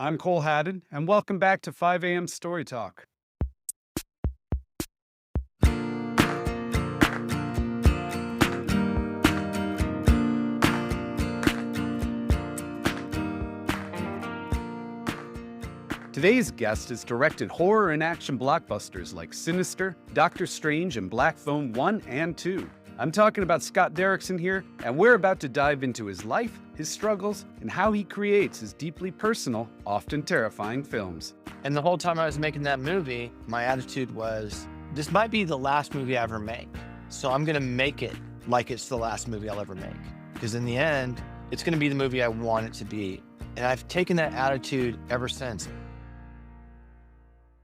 I'm Cole Haddon, and welcome back to 5 a.m. Story Talk. Today's guest has directed horror and action blockbusters like Sinister, Doctor Strange, and Black Phone 1 and 2. I'm talking about Scott Derrickson here, and we're about to dive into his life, his struggles, and how he creates his deeply personal, often terrifying films. And the whole time I was making that movie, my attitude was, this might be the last movie I ever make. So I'm going to make it like it's the last movie I'll ever make. Because in the end, it's going to be the movie I want it to be. And I've taken that attitude ever since.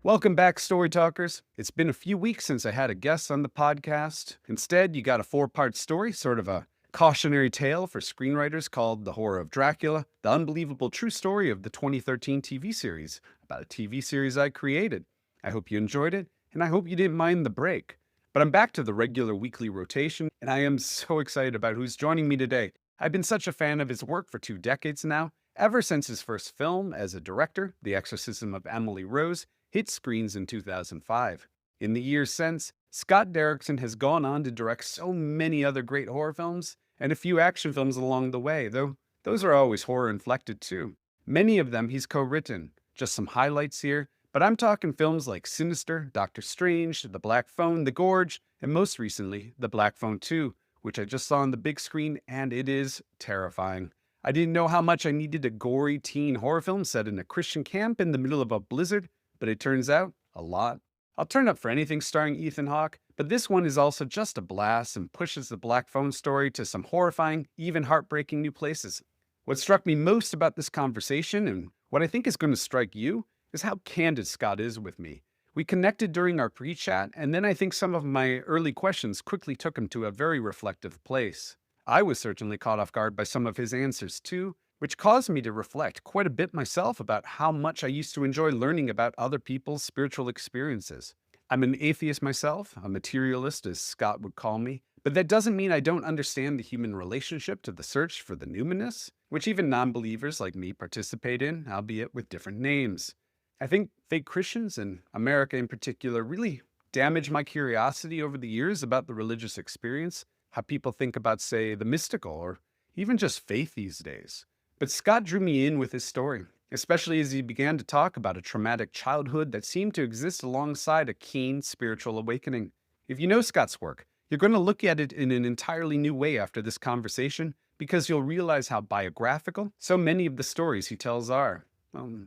Welcome back, Story Talkers. It's been a few weeks since I had a guest on the podcast. Instead, you got a 4-part story, sort of a cautionary tale for screenwriters called The Horror of Dracula, the unbelievable true story of the 2013 TV series, about a TV series I created. I hope you enjoyed it, and I hope you didn't mind the break. But I'm back to the regular weekly rotation, and I am so excited about who's joining me today. I've been such a fan of his work for 2 decades now, ever since his first film as a director, The Exorcism of Emily Rose, hit screens in 2005. In the years since, Scott Derrickson has gone on to direct so many other great horror films, and a few action films along the way, though those are always horror-inflected too. Many of them he's co-written. Just some highlights here, but I'm talking films like Sinister, Doctor Strange, The Black Phone, The Gorge, and most recently, The Black Phone 2, which I just saw on the big screen, and it is terrifying. I didn't know how much I needed a gory teen horror film set in a Christian camp in the middle of a blizzard, but it turns out, a lot. I'll turn up for anything starring Ethan Hawke, but this one is also just a blast and pushes the Black Phone story to some horrifying, even heartbreaking new places. What struck me most about this conversation, and what I think is going to strike you, is how candid Scott is with me. We connected during our pre-chat, and then I think some of my early questions quickly took him to a very reflective place. I was certainly caught off guard by some of his answers too, which caused me to reflect quite a bit myself about how much I used to enjoy learning about other people's spiritual experiences. I'm an atheist myself, a materialist as Scott would call me, but that doesn't mean I don't understand the human relationship to the search for the numinous, which even non-believers like me participate in, albeit with different names. I think fake Christians, and America in particular, really damaged my curiosity over the years about the religious experience, how people think about, say, the mystical, or even just faith these days. But Scott drew me in with his story, especially as he began to talk about a traumatic childhood that seemed to exist alongside a keen spiritual awakening. If you know Scott's work, you're going to look at it in an entirely new way after this conversation, because you'll realize how biographical so many of the stories he tells are.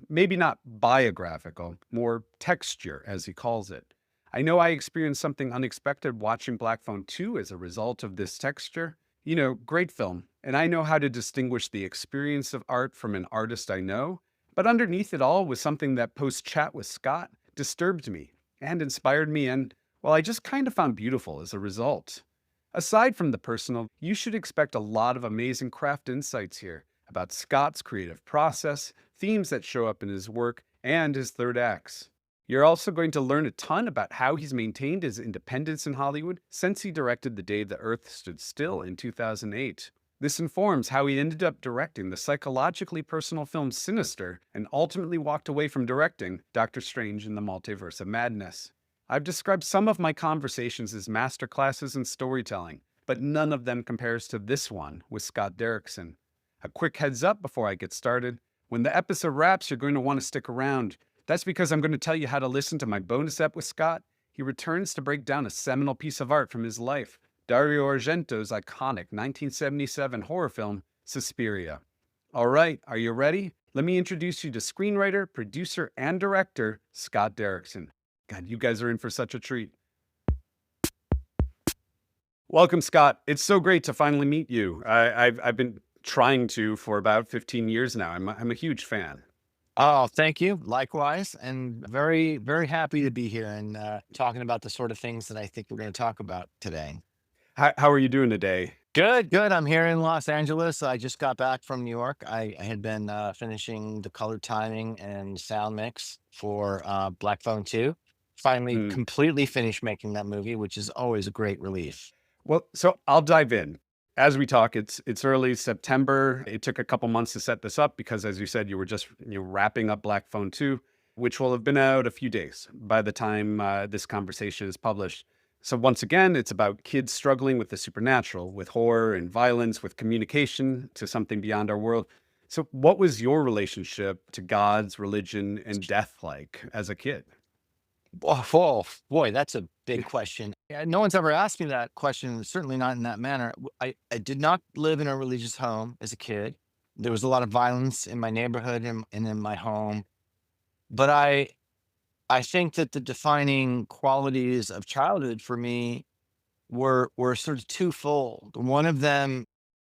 Maybe not biographical, more texture, as he calls it. I know I experienced something unexpected watching Black Phone 2 as a result of this texture. You know, great film, and I know how to distinguish the experience of art from an artist I know, but underneath it all was something that post-chat with Scott disturbed me and inspired me, and, well, I just kind of found beautiful as a result. Aside from the personal, you should expect a lot of amazing craft insights here about Scott's creative process, themes that show up in his work, and his third acts. You're also going to learn a ton about how he's maintained his independence in Hollywood since he directed The Day the Earth Stood Still in 2008. This informs how he ended up directing the psychologically personal film Sinister and ultimately walked away from directing Doctor Strange in the Multiverse of Madness. I've described some of my conversations as masterclasses in storytelling, but none of them compares to this one with Scott Derrickson. A quick heads up before I get started. When the episode wraps, you're going to want to stick around. That's because I'm going to tell you how to listen to my bonus ep with Scott. He returns to break down a seminal piece of art from his life, Dario Argento's iconic 1977 horror film, Suspiria. All right, are you ready? Let me introduce you to screenwriter, producer, and director, Scott Derrickson. God, you guys are in for such a treat. Welcome, Scott. It's so great to finally meet you. I've been trying to for about 15 years now. I'm a huge fan. Oh, thank you. Likewise. And very, very happy to be here and talking about the sort of things that I think we're going to talk about today. How are you doing today? Good, good. I'm here in Los Angeles. I just got back from New York. I had been finishing the color timing and sound mix for Black Phone 2. Finally, completely finished making that movie, which is always a great relief. Well, so I'll dive in. As we talk, it's early September. It took a couple months to set this up because, as you said, you were just wrapping up Black Phone 2, which will have been out a few days by the time this conversation is published. So once again, it's about kids struggling with the supernatural, with horror and violence, with communication to something beyond our world. So what was your relationship to gods, religion, and death like as a kid? Oh, boy, that's a big question. Yeah, no one's ever asked me that question, certainly not in that manner. I did not live in a religious home as a kid. There was a lot of violence in my neighborhood and in my home. But I think that the defining qualities of childhood for me were sort of twofold. One of them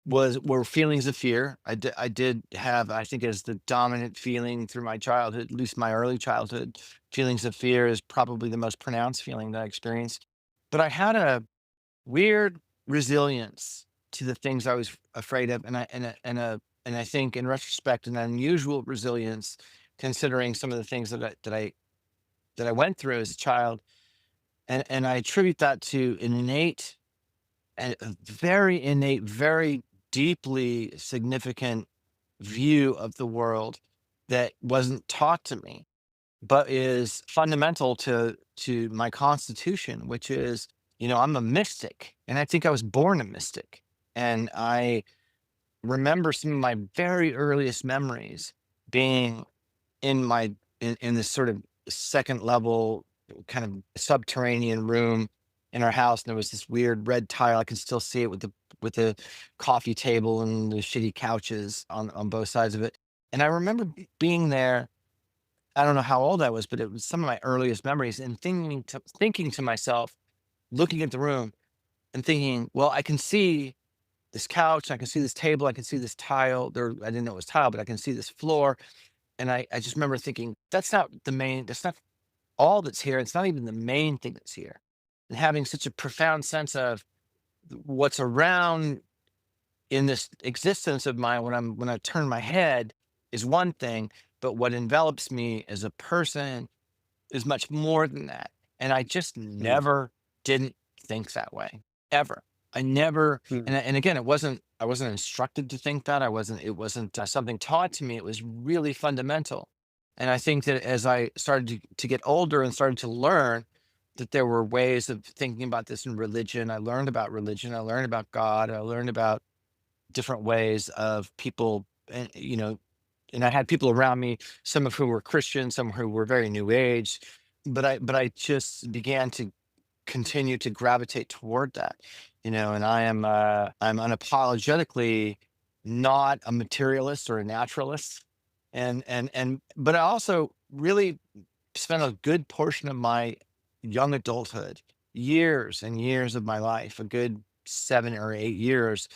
were feelings of fear. I did have, I think, as the dominant feeling through my childhood, at least my early childhood, feelings of fear is probably the most pronounced feeling that I experienced. But I had a weird resilience to the things I was afraid of, and I think in retrospect, an unusual resilience, considering some of the things that I went through as a child, and I attribute that to an innate and a very innate, very deeply significant view of the world that wasn't taught to me, but is fundamental to my constitution, which is, I'm a mystic, and I think I was born a mystic. And I remember some of my very earliest memories being in this sort of second level kind of subterranean room in our house, and there was this weird red tile. I can still see it with the coffee table and the shitty couches on both sides of it. And I remember being there. I don't know how old I was, but it was some of my earliest memories, and thinking to myself, looking at the room and thinking, well, I can see this couch, I can see this table, I can see this tile. There, I didn't know it was tile, but I can see this floor. And I just remember thinking, that's not all that's here. It's not even the main thing that's here. And having such a profound sense of what's around in this existence of mine when I turn my head is one thing, but what envelops me as a person is much more than that. And I just Mm, never didn't think that way ever. I never, mm, and again, I wasn't instructed to think that. It wasn't something taught to me. It was really fundamental. And I think that as I started to get older and started to learn that there were ways of thinking about this in religion, I learned about religion, I learned about God, I learned about different ways of people, and I had people around me, some of who were Christian, some who were very new age, but I just began to continue to gravitate toward that, and I'm unapologetically not a materialist or a naturalist. But I also really spent a good portion of my young adulthood, years and years of my life, a good 7 or 8 years,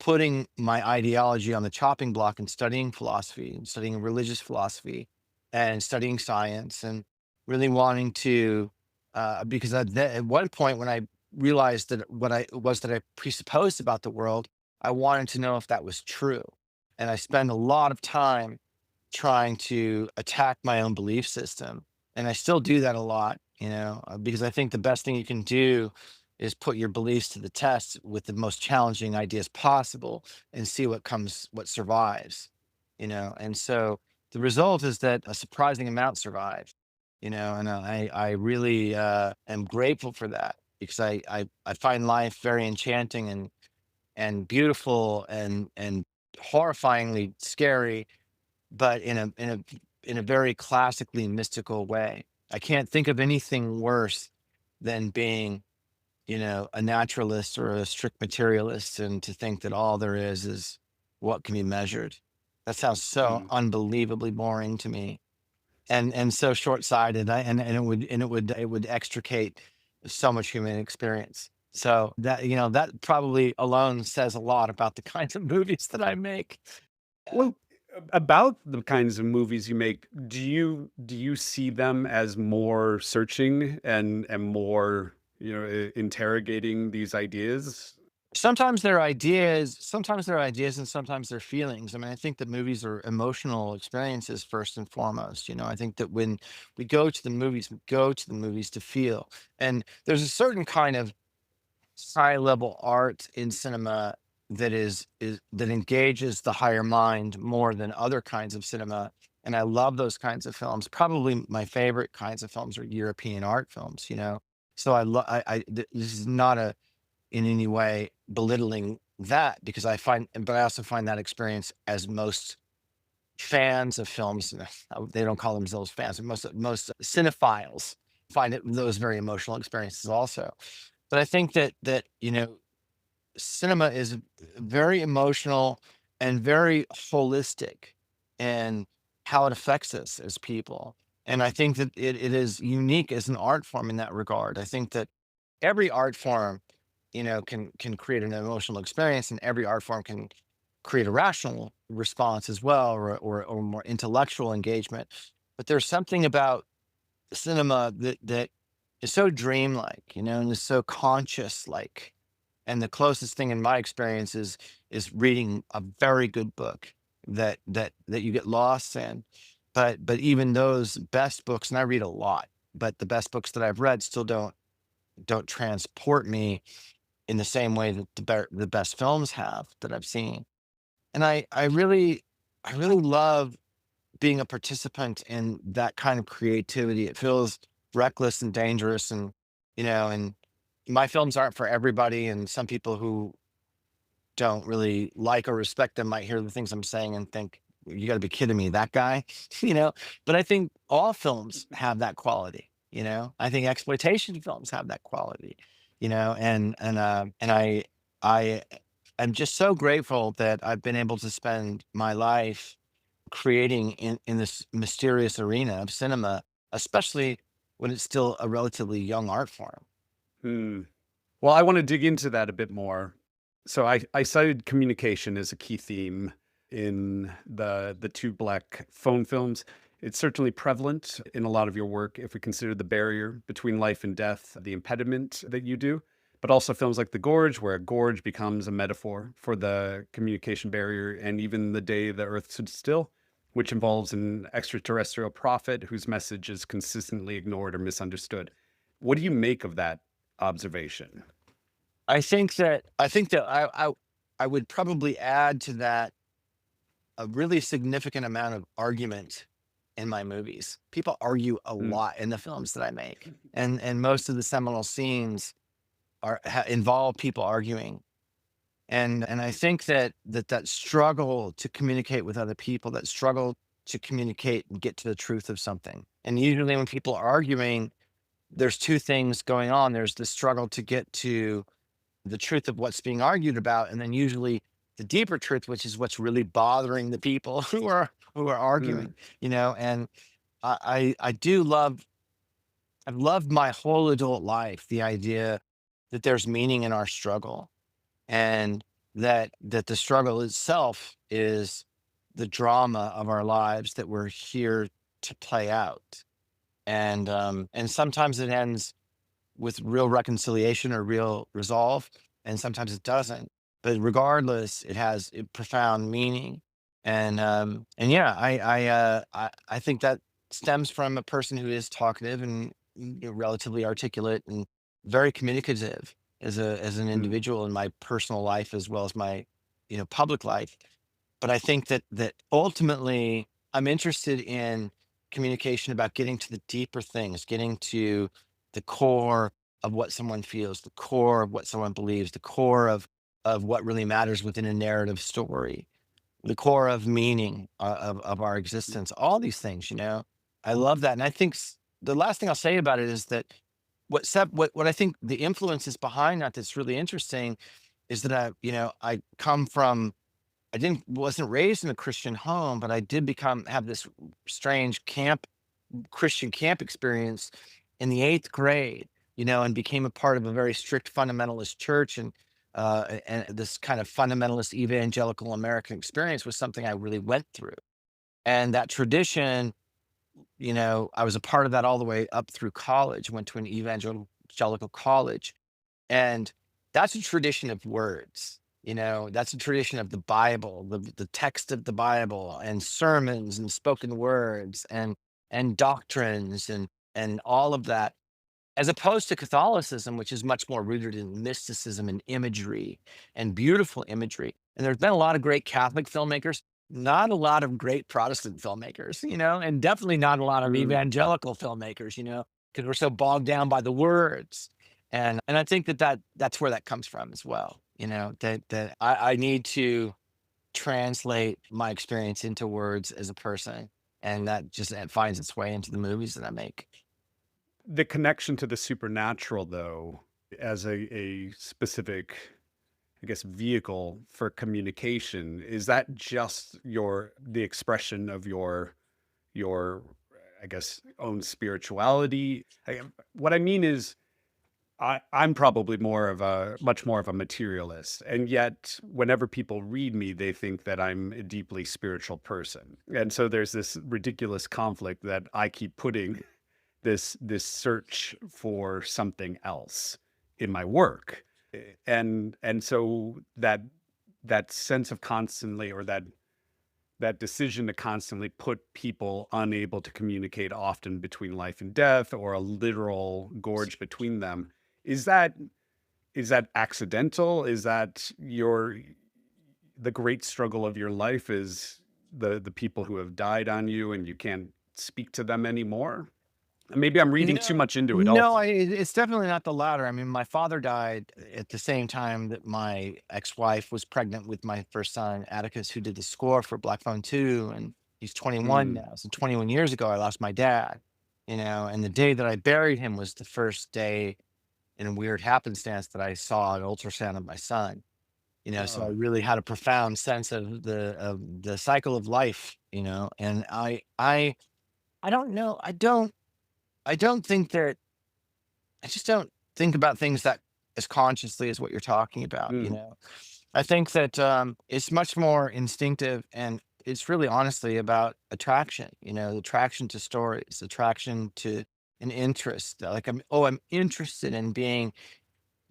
putting my ideology on the chopping block and studying philosophy and studying religious philosophy and studying science and really wanting to, because at one point when I realized that what I was that I presupposed about the world, I wanted to know if that was true. And I spent a lot of time trying to attack my own belief system. And I still do that a lot, because I think the best thing you can do is put your beliefs to the test with the most challenging ideas possible and see what survives, And so the result is that a surprising amount survived, and I really am grateful for that because I find life very enchanting and beautiful and horrifyingly scary, but in a very classically mystical way. I can't think of anything worse than being, a naturalist or a strict materialist, and to think that all there is what can be measured. That sounds so mm. unbelievably boring to me, and so short-sighted. It would extricate so much human experience. So that probably alone says a lot about the kinds of movies that I make. Well, about the kinds of movies you make, do you see them as more searching and more, interrogating these ideas? Sometimes they're ideas and sometimes they're feelings. I mean, I think that movies are emotional experiences first and foremost. I think that when we go to the movies, we go to the movies to feel. And there's a certain kind of high level art in cinema that engages the higher mind more than other kinds of cinema. And I love those kinds of films. Probably my favorite kinds of films are European art films, you know. So this is not in any way belittling that, because but I also find that experience, as most fans of films, they don't call themselves fans, but most cinephiles find those very emotional experiences also. But I think that cinema is very emotional and very holistic in how it affects us as people. And I think that it is unique as an art form in that regard. I think that every art form, can create an emotional experience, and every art form can create a rational response as well, or more intellectual engagement. But there's something about cinema that is so dreamlike, and is so conscious like. And the closest thing in my experience is reading a very good book that you get lost in. But even those best books, and I read a lot, but the best books that I've read still don't transport me in the same way that the best films have that I've seen. And I really love being a participant in that kind of creativity. It feels reckless and dangerous, and my films aren't for everybody, and some people who don't really like or respect them might hear the things I'm saying and think, you got to be kidding me, that guy, you know. But I think all films have that quality. I think exploitation films have that quality. And I'm just so grateful that I've been able to spend my life creating in this mysterious arena of cinema, especially when it's still a relatively young art form. Hmm. Well, I want to dig into that a bit more. So I cited communication as a key theme in the two black phone films. It's certainly prevalent in a lot of your work if we consider the barrier between life and death, the impediment that you do, but also films like The Gorge, where a gorge becomes a metaphor for the communication barrier, and even The Day the Earth Stood Still, which involves an extraterrestrial prophet whose message is consistently ignored or misunderstood. What do you make of that observation? I think that I would probably add to that a really significant amount of argument in my movies. People argue a Mm, lot in the films that I make, and most of the seminal scenes involve people arguing. And I think that struggle to communicate with other people, that struggle to communicate and get to the truth of something. And usually when people are arguing, there's two things going on. There's the struggle to get to the truth of what's being argued about, and then usually the deeper truth, which is what's really bothering the people who are mm, arguing. And I do love I've loved my whole adult life the idea that there's meaning in our struggle, and that the struggle itself is the drama of our lives that we're here to play out. And sometimes it ends with real reconciliation or real resolve, and sometimes it doesn't. But regardless, it has a profound meaning. And yeah, I think that stems from a person who is talkative and relatively articulate and very communicative as an mm. individual in my personal life as well as my public life. But I think that ultimately I'm interested in communication about getting to the deeper things, getting to the core of what someone feels, the core of what someone believes, the core of what really matters within a narrative story, the core of meaning of our existence, all these things. I love that. And I think the last thing I'll say about it is that what I think the influences behind that that's really interesting is that I come from, I didn't wasn't raised in a Christian home, but I did have this strange Christian camp experience in the 8th grade, and became a part of a very strict fundamentalist church. And this kind of fundamentalist evangelical American experience was something I really went through. And that tradition, I was a part of that all the way up through college, went to an evangelical college. And that's a tradition of words. That's a tradition of the Bible, the text of the Bible, and sermons and spoken words and doctrines and all of that. as opposed to Catholicism, which is much more rooted in mysticism and imagery and beautiful imagery. And there's been a lot of great Catholic filmmakers, not a lot of great Protestant filmmakers, and definitely not a lot of Mm. evangelical filmmakers, because we're so bogged down by the words. And I think that's where that comes from as well. That I need to translate my experience into words as a person, and that just it finds its way into the movies that I make. The connection to the supernatural, though, as a specific, I guess, vehicle for communication, is that just the expression of your, I guess, own spirituality? What I mean is, I'm probably much more of a materialist, and yet whenever people read me, they think that I'm a deeply spiritual person, and so there's this ridiculous conflict that I keep putting this search for something else in my work. And so that sense of constantly, or that decision to constantly put people unable to communicate, often between life and death, or a literal gorge between them, is that accidental? Is that the great struggle of your life is the people who have died on you and you can't speak to them anymore? Maybe I'm reading too No, much into it no, also. it's definitely not the latter. I mean, my father died at the same time that my ex-wife was pregnant with my first son, Atticus, who did the score for Black Phone 2, and he's 21 Mm. now. So 21 years ago, I lost my dad, and the day that I buried him was the first day in a weird happenstance that I saw an ultrasound of my son. So I Oh. really had a profound sense of the cycle of life, and I don't know. I don't think that I just don't think about things that as consciously as what you're talking about, Mm. I think that it's much more instinctive, and it's really honestly about attraction, attraction to stories, attraction to an interest. Like I'm interested in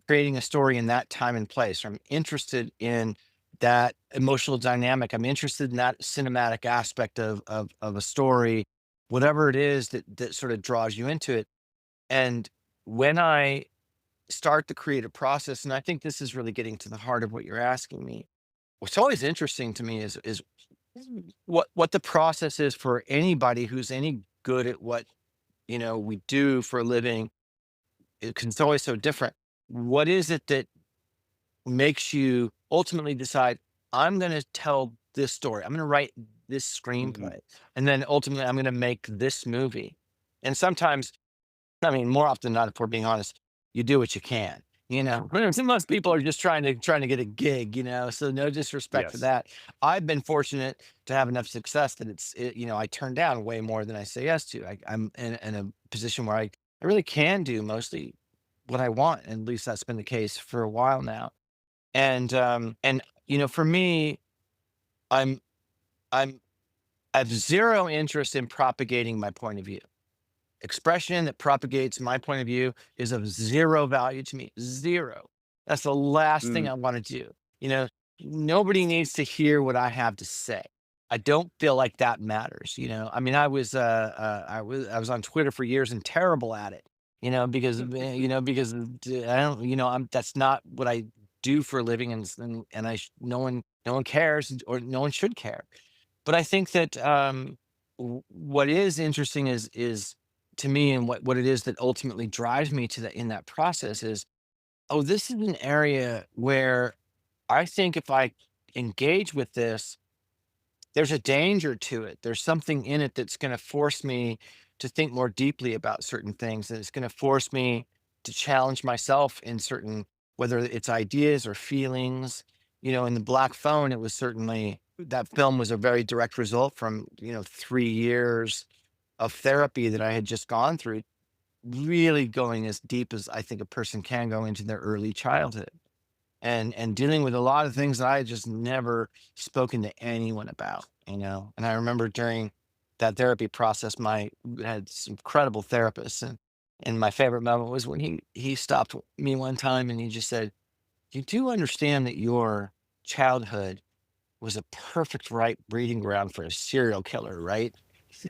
creating a story in that time and place, or I'm interested in that emotional dynamic. I'm interested in that cinematic aspect of a story, whatever it is that sort of draws you into it. And when I start the creative process, and I think this is really getting to the heart of what you're asking me. What's always interesting to me is what the process is for anybody who's any good at what we do for a living. It's always so different. What is it that makes you ultimately decide, I'm going to tell this story, I'm going to write this Mhm. screenplay, and then ultimately I'm going to make this movie? And sometimes, I mean, more often than not, if we're being honest, you do what you can. Most people are just trying to get a gig. So no disrespect for Yes. that. I've been fortunate to have enough success that I turn down way more than I say yes to. I'm in a position where I really can do mostly what I want. And at least that's been the case for a while now. And for me, I'm I'm I have zero interest in propagating my point of view. Expression that propagates my point of view is of zero value to me. Zero. That's the last thing Mm. I want to do. You know, Nobody needs to hear what I have to say. I don't feel like that matters. I mean, I was on Twitter for years and terrible at it. I don't. That's not what I do for a living, no one cares, or no one should care. But I think that what is interesting is to me, and what it is that ultimately drives me to in that process is, oh, this is an area where I think if I engage with this, there's a danger to it. There's something in it that's going to force me to think more deeply about certain things. And it's going to force me to challenge myself in certain, whether it's ideas or feelings. In the Black Phone, it was certainly, that film was a very direct result from, 3 years of therapy that I had just gone through, really going as deep as I think a person can go into their early childhood, and dealing with a lot of things that I had just never spoken to anyone about. And I remember during that therapy process, my had some incredible therapists, and my favorite moment was when he stopped me one time and he just said, "You do understand that your childhood was a perfect right breeding ground for a serial killer, right?"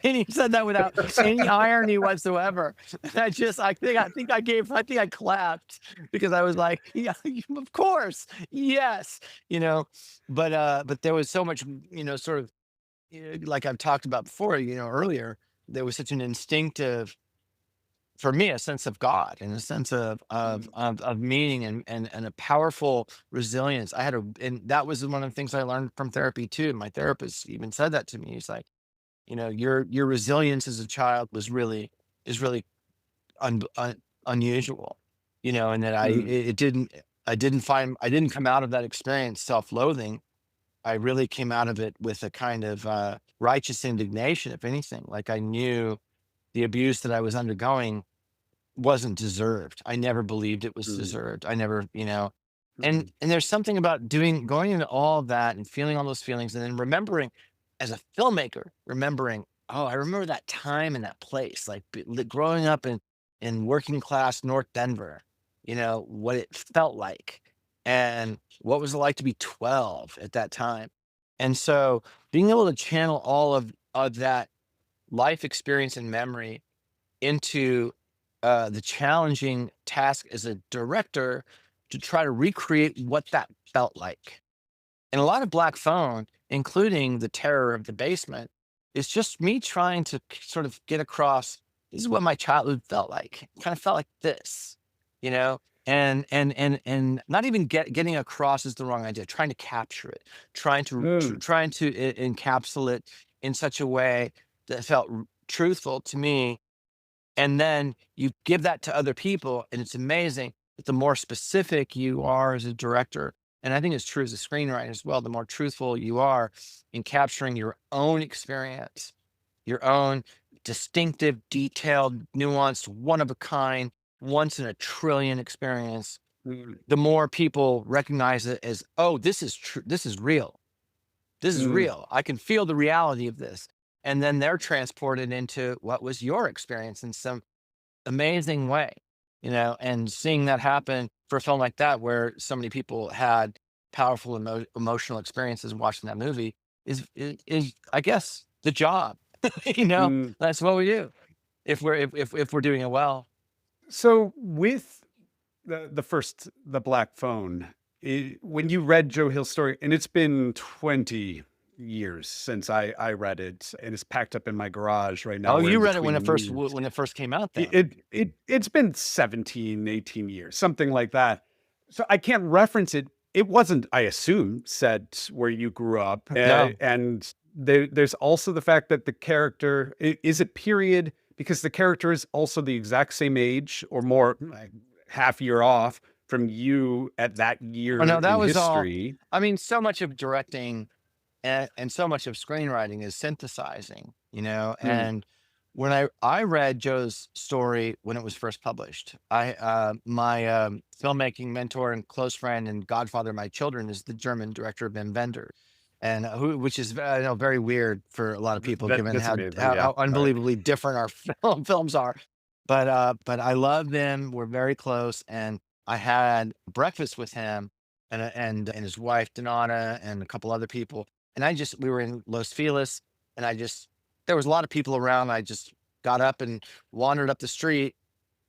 And he said that without any irony whatsoever. And I think I clapped because I was like, yeah, of course, yes, you know. But there was so much, sort of, like I've talked about before, earlier. There was such an instinctive, for me, a sense of God and a sense of meaning, and a powerful resilience. And that was one of the things I learned from therapy too. My therapist even said that to me. He's like, your resilience as a child is really unusual, and that Mm, I didn't come out of that experience self-loathing. I really came out of it with a kind of righteous indignation, if anything. Like I knew the abuse that I was undergoing wasn't deserved. I never believed it was mm, deserved. I never, mm, and there's something about going into all of that and feeling all those feelings and then remembering as a filmmaker, remembering, oh, I remember that time and that place, like growing up in working class North Denver, what it felt like and what was it like to be 12 at that time. And so being able to channel all of that life experience and memory into the challenging task as a director to try to recreate what that felt like. And a lot of Black Phone, including the terror of the basement, is just me trying to sort of get across, this is what my childhood felt like. It kind of felt like this, you know, and not even getting across is the wrong idea. Trying to capture it, mm, trying to encapsulate in such a way that felt truthful to me, and then you give that to other people, and it's amazing that the more specific you are as a director, and I think it's true as a screenwriter as well, the more truthful you are in capturing your own experience, your own distinctive, detailed, nuanced, one of a kind, once in a trillion experience, mm, the more people recognize it as, oh, this is true, this is real. This is mm. real. I can feel the reality of this. And then they're transported into what was your experience in some amazing way, and seeing that happen for a film like that, where so many people had powerful emotional experiences watching that movie is I guess the job. Mm. That's what we do if we're doing it well. So with the Black Phone, when you read Joe Hill's story, and it's been 20 years since I read it, and it's packed up in my garage right now. Oh, We're you in read it between moves. when it first came out, It then? it's been 17, 18 years, something like that. So I can't reference it. It wasn't, I assume, set where you grew up. No. And there's also the fact that the character is it period because the character is also the exact same age or more, like half year off from you at that Oh year no, that in was all. history. I mean, so much of directing and so much of screenwriting is synthesizing, Mm, and when I read Joe's story when it was first published, my filmmaking mentor and close friend and godfather of my children is the German director Ben Bender, and which is I know very weird for a lot of people given that's how amazing. how, Yeah. how All right. unbelievably different our films are. But I love them. We're very close, and I had breakfast with him and his wife Donata and a couple other people, and we were in Los Feliz, and there was a lot of people around. I just got up and wandered up the street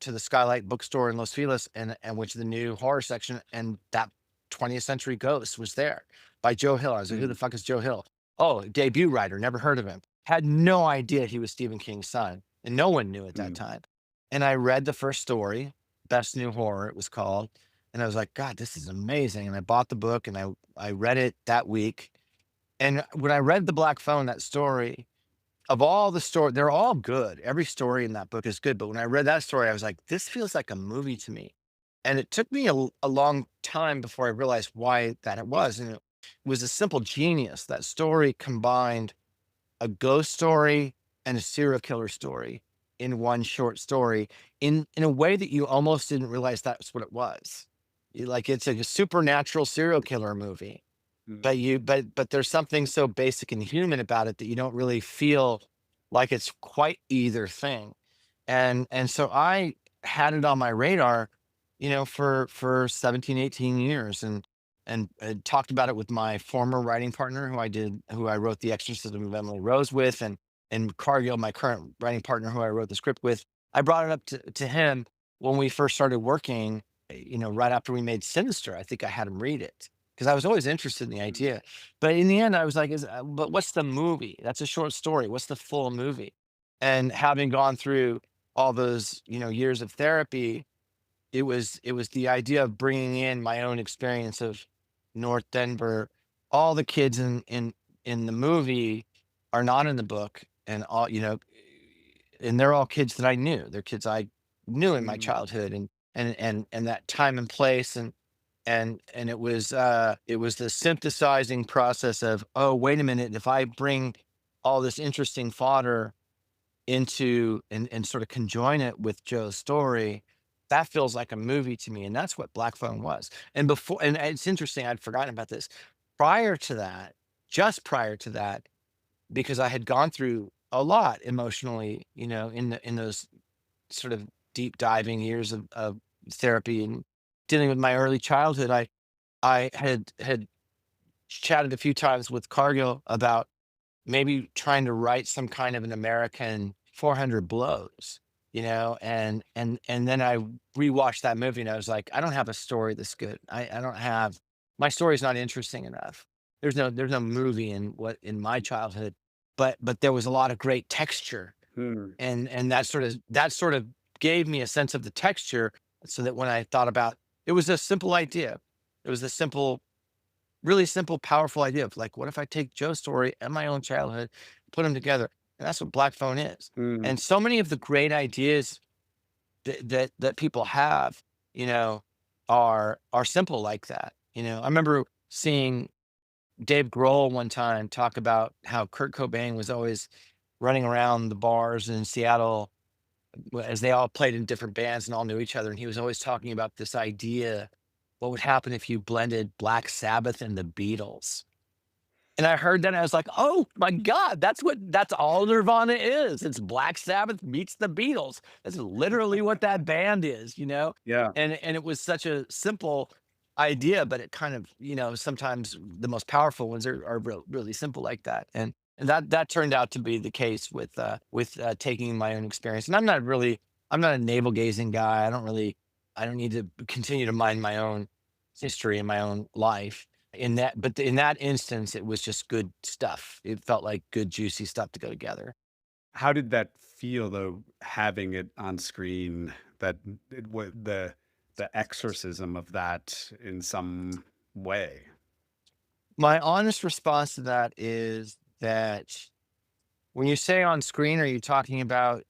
to the Skylight bookstore in Los Feliz and went to the new horror section, and that 20th Century Ghost was there by Joe Hill. I was like, who the Mm, fuck is Joe Hill? Oh, debut writer, never heard of him. Had no idea he was Stephen King's son, and no one knew at that mm, time. And I read the first story, Best New Horror, it was called, and I was like, God, this is amazing. And I bought the book and I read it that week. And when I read The Black Phone, that story, of all the story, they're all good. Every story in that book is good. But when I read that story, I was like, this feels like a movie to me. And it took me a long time before I realized why that it was. And it was a simple genius. That story combined a ghost story and a serial killer story in one short story in a way that you almost didn't realize that's what it was. Like it's a supernatural serial killer movie, mm, but there's something so basic and human about it that you don't really feel like it's quite either thing. And so I had it on my radar, for 17, 18 years, and talked about it with my former writing partner who I wrote The Exorcism of Emily Rose with, and Cargill, my current writing partner who I wrote the script with, I brought it up to him when we first started working, right after we made Sinister. I think I had him read it because I was always interested in the Mm. idea. But in the end, I was like, but what's the movie? That's a short story. What's the full movie? And having gone through all those, years of therapy, it was the idea of bringing in my own experience of North Denver. All the kids in the movie are not in the book, and and they're all kids that I knew. They're kids I knew in my Mm. childhood, and that time and place, and it was the synthesizing process of, oh, wait a minute, if I bring all this interesting fodder into and sort of conjoin it with Joe's story, that feels like a movie to me. And that's what Black Phone was. And it's interesting, I'd forgotten about this. Prior to that, just prior to that, because I had gone through a lot emotionally, in those sort of deep diving years of therapy and dealing with my early childhood, I had chatted a few times with Cargill about maybe trying to write some kind of an American 400 Blows, and then I rewatched that movie and I was like, I don't have a story this good. I don't have my story's not interesting enough. There's no movie in my childhood, but there was a lot of great texture, Mm. and that sort of gave me a sense of the texture, so that when I thought about it, was a simple idea. It was a simple, really simple, powerful idea of like, what if I take Joe's story and my own childhood, put them together? And that's what Black Phone is. Mm. And so many of the great ideas that people have, you know, are simple like that. I remember seeing Dave Grohl one time talk about how Kurt Cobain was always running around the bars in Seattle, as they all played in different bands and all knew each other. And he was always talking about this idea: what would happen if you blended Black Sabbath and the Beatles? And I heard that and I was like, oh my God, that's all Nirvana is. It's Black Sabbath meets the Beatles. That's literally what that band is. Yeah. And it was such a simple idea, but it kind of, sometimes the most powerful ones are really simple like that. And that turned out to be the case with taking my own experience. And I'm not a navel gazing guy. I don't need to continue to mind my own history and my own life but in that instance, it was just good stuff. It felt like good, juicy stuff to go together. How did that feel though, having it on screen? That it was the exorcism of that in some way. My honest response to that is that when you say on screen, are you talking about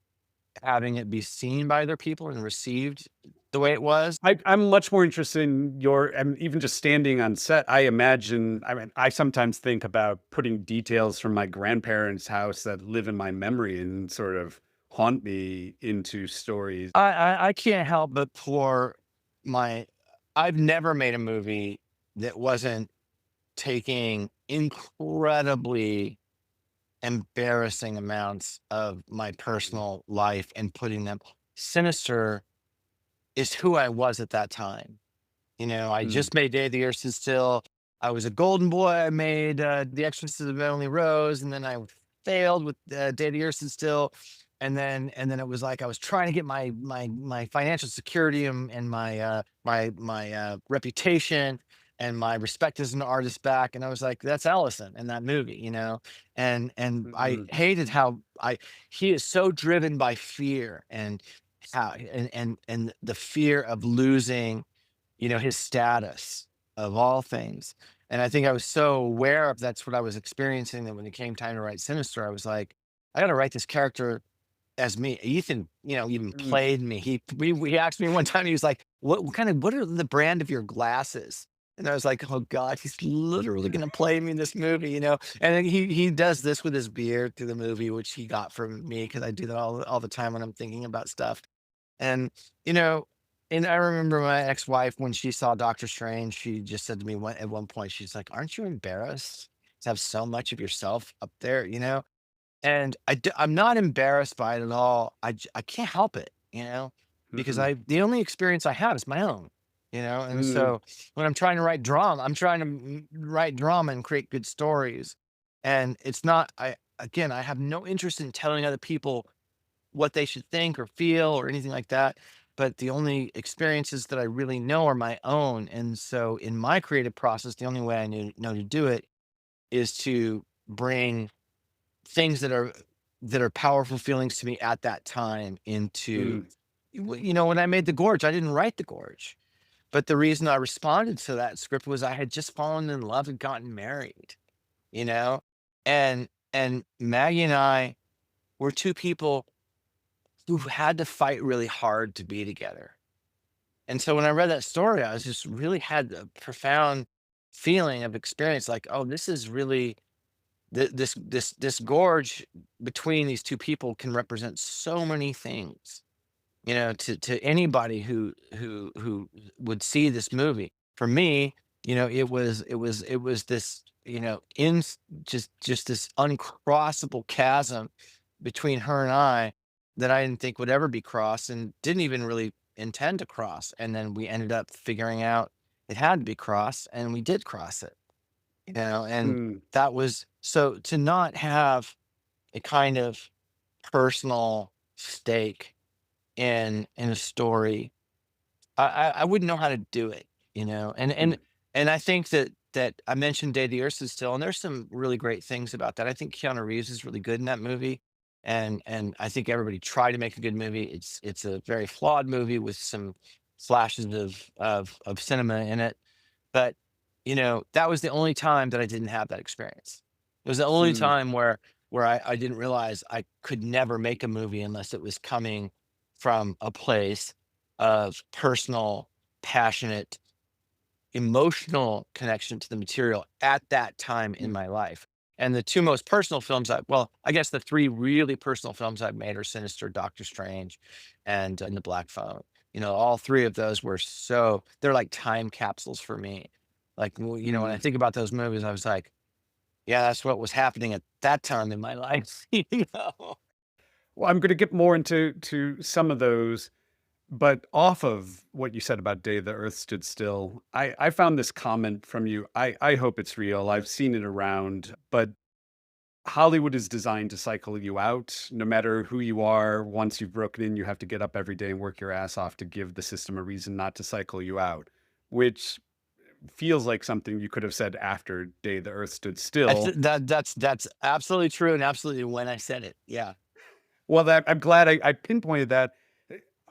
having it be seen by other people and received the way it was? I'm much more interested in and even just standing on set. I imagine, I mean, I sometimes think about putting details from my grandparents' house that live in my memory and sort of haunt me into stories. I can't help but pour my. I've never made a movie that wasn't taking incredibly embarrassing amounts of my personal life and putting them. Sinister is who I was at that time. I Mm. just made Day of the Year Stood Still. I was a golden boy. I made The Exorcism of Emily Rose, and then I failed with Day of the Year Stood Still. And then it was like I was trying to get my financial security and my reputation and my respect as an artist back. And I was like, that's Allison in that movie. And I Mhm. hated how I he is so driven by fear, and how and the fear of losing, his status of all things. And I think I was so aware of that's what I was experiencing, that when it came time to write Sinister, I was like, I got to write this character as me. Ethan, even Mm. played me. He asked me one time, he was like, what are the brand of your glasses? And I was like, oh God, he's literally going to play me in this movie. And then he does this with his beard through the movie, which he got from me because I do that all the time when I'm thinking about stuff. And, you know, and I remember my ex-wife, when she saw Doctor Strange, she just said to me at one point, she's like, aren't you embarrassed to have so much of yourself up there? And I'm not embarrassed by it at all. I can't help it, because Mhm. the only experience I have is my own. And Mm. so when I'm trying to write drama, I'm trying to write drama and create good stories. And it's not, again, I have no interest in telling other people what they should think or feel or anything like that. But the only experiences that I really know are my own. And so in my creative process, the only way I know to do it is to bring things that are powerful feelings to me at that time into, Mm, when I made the Gorge, I didn't write the Gorge. But the reason I responded to that script was I had just fallen in love and gotten married, you know? And Maggie and I were two people who had to fight really hard to be together. And so when I read that story, I was just really had a profound feeling of experience like, oh, this is really this gorge between these two people can represent so many things, to anybody who would see this movie. For me, it was this, in just this uncrossable chasm between her and I that I didn't think would ever be crossed and didn't even really intend to cross. And then we ended up figuring out it had to be crossed, and we did cross it, and mm, that was so to not have a kind of personal stake in a story. I wouldn't know how to do it, and mm, I think that I mentioned Day the Earth Stood Still, and there's some really great things about that. I think Keanu Reeves is really good in that movie, and I think everybody tried to make a good movie. It's a very flawed movie with some flashes of cinema in it, but that was the only time that I didn't have that experience. It was the only mm, time where I didn't realize I could never make a movie unless it was coming from a place of personal, passionate, emotional connection to the material at that time in mm, my life. And the two most personal films I guess the three really personal films I've made are Sinister, Doctor Strange, and The Black Phone. All three of those they're like time capsules for me. Like, when I mm. think about those movies, I was like, yeah, that's what was happening at that time in my life. Well, I'm going to get more into some of those, but off of what you said about Day the Earth Stood Still, I found this comment from you. I hope it's real. I've seen it around, but Hollywood is designed to cycle you out. No matter who you are, once you've broken in, you have to get up every day and work your ass off to give the system a reason not to cycle you out, which feels like something you could have said after Day the Earth Stood Still. That's absolutely true and absolutely when I said it. Yeah. Well, I'm glad I pinpointed that.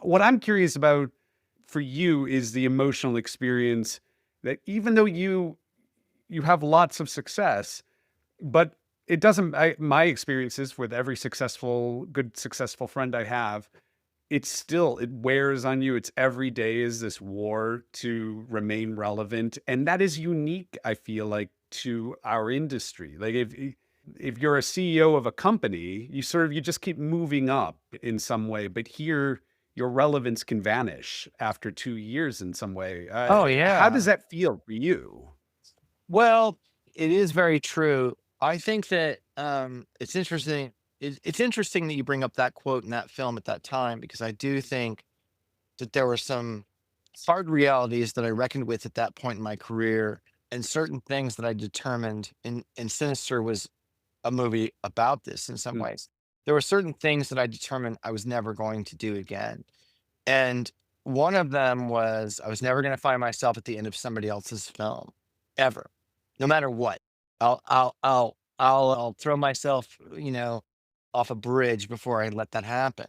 What I'm curious about for you is the emotional experience that even though you have lots of success, but it doesn't my experiences with every successful friend I have, it wears on you. It's every day is this war to remain relevant. And that is unique, I feel like, to our industry. Like if you're a CEO of a company, you just keep moving up in some way. But here your relevance can vanish after 2 years in some way. Oh How does yeah. that feel for you? Well, it is very true. I think that it's interesting. It's interesting that you bring up that quote in that film at that time, because I do think that there were some hard realities that I reckoned with at that point in my career, and certain things that I determined in Sinister was a movie about this in some Mm, ways. There were certain things that I determined I was never going to do again. And one of them was I was never going to find myself at the end of somebody else's film ever, no matter what. I'll throw myself, off a bridge before I let that happen.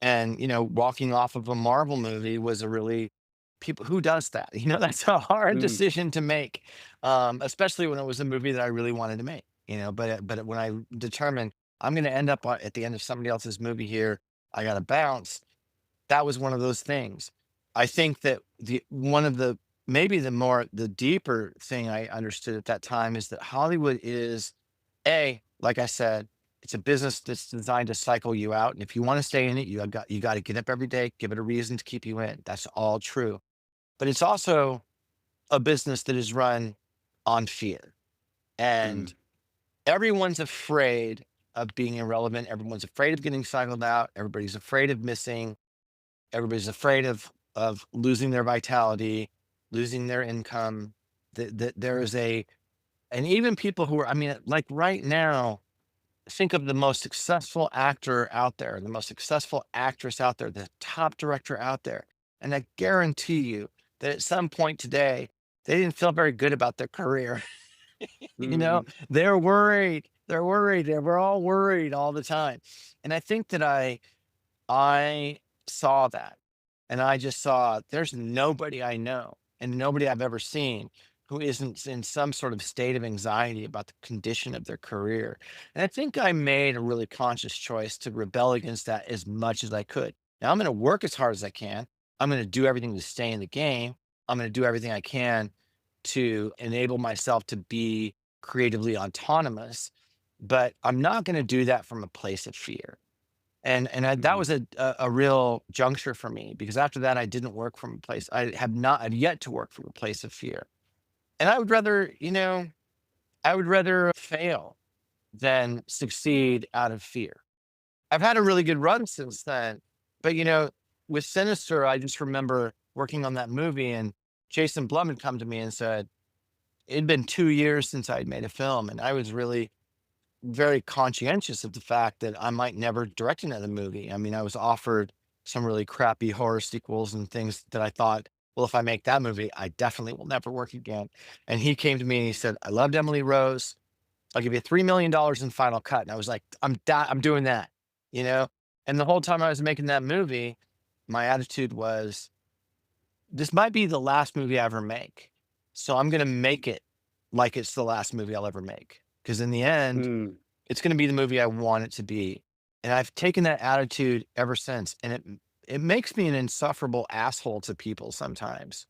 And, walking off of a Marvel movie was a really people who does that? That's a hard mm, decision to make, especially when it was a movie that I really wanted to make. But when I determined I'm going to end up at the end of somebody else's movie here, I got to bounce. That was one of those things. I think that the one of the maybe the deeper thing I understood at that time is that Hollywood is like I said, it's a business that's designed to cycle you out. And if you want to stay in it, you got to get up every day, give it a reason to keep you in. That's all true. But it's also a business that is run on fear. mm, And everyone's afraid of being irrelevant. Everyone's afraid of getting cycled out. Everybody's afraid of missing. Everybody's afraid of losing their vitality, losing their income. That there is and even people who are, I mean, like right now, think of the most successful actor out there, the most successful actress out there, the top director out there. And I guarantee you that at some point today, they didn't feel very good about their career. Mm, They're worried. They're worried. We're all worried all the time. And I think that I saw that, and I just saw there's nobody I know and nobody I've ever seen who isn't in some sort of state of anxiety about the condition of their career. And I think I made a really conscious choice to rebel against that as much as I could. Now I'm going to work as hard as I can. I'm going to do everything to stay in the game. I'm going to do everything I can to enable myself to be creatively autonomous, but I'm not going to do that from a place of fear. That mm, was a real juncture for me, because after that I didn't work from a place. I have not I've yet to work from a place of fear. And I would rather, I would rather fail than succeed out of fear. I've had a really good run since then. But with Sinister, I just remember working on that movie, and Jason Blum had come to me and said it'd been 2 years since I'd made a film, and I was really very conscientious of the fact that I might never direct another movie. I mean, I was offered some really crappy horror sequels and things that I thought, well, if I make that movie, I definitely will never work again. And he came to me and he said, I loved Emily Rose. I'll give you $3 million in final cut. And I was like, I'm doing that, you know? And the whole time I was making that movie, my attitude was, this might be the last movie I ever make. So I'm going to make it like it's the last movie I'll ever make. Because in the end, mm, it's gonna be the movie I want it to be. And I've taken that attitude ever since, and it makes me an insufferable asshole to people sometimes.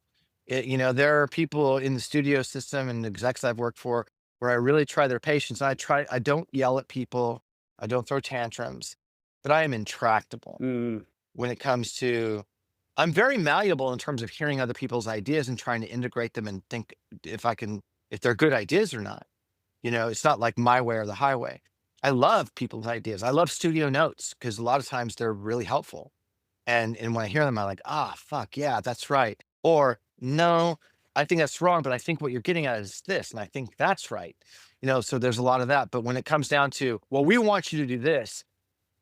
There are people in the studio system and execs I've worked for where I really try their patience. I don't yell at people, I don't throw tantrums, but I am intractable mm, when it comes to I'm very malleable in terms of hearing other people's ideas and trying to integrate them and think if they're good ideas or not. It's not like my way or the highway. I love people's ideas. I love studio notes because a lot of times they're really helpful. And when I hear them, I'm like, fuck yeah, that's right. Or no, I think that's wrong, but I think what you're getting at is this, and I think that's right. So there's a lot of that. But when it comes down to, well, we want you to do this,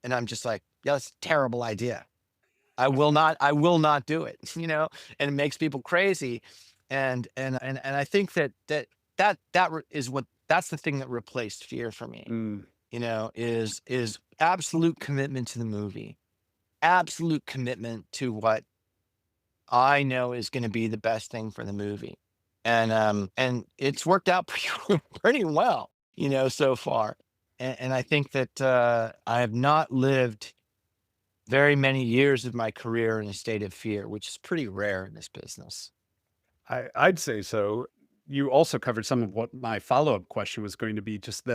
and I'm just like, yeah, that's a terrible idea. I will not do it, and it makes people crazy. And I think that's the thing that replaced fear for me, mm. is absolute commitment to the movie, absolute commitment to what I know is going to be the best thing for the movie. And it's worked out pretty well, so far. And I think that I have not lived very many years of my career in a state of fear, which is pretty rare in this business. I'd say so. You also covered some of what my follow-up question was going to be, just